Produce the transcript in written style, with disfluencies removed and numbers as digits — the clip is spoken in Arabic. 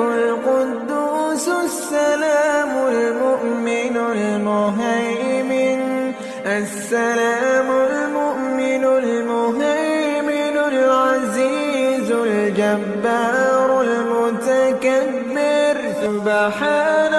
القدوس السلام المؤمن المهيمن السلام المؤمن المهيمن العزيز الجبار المتكبر سبحان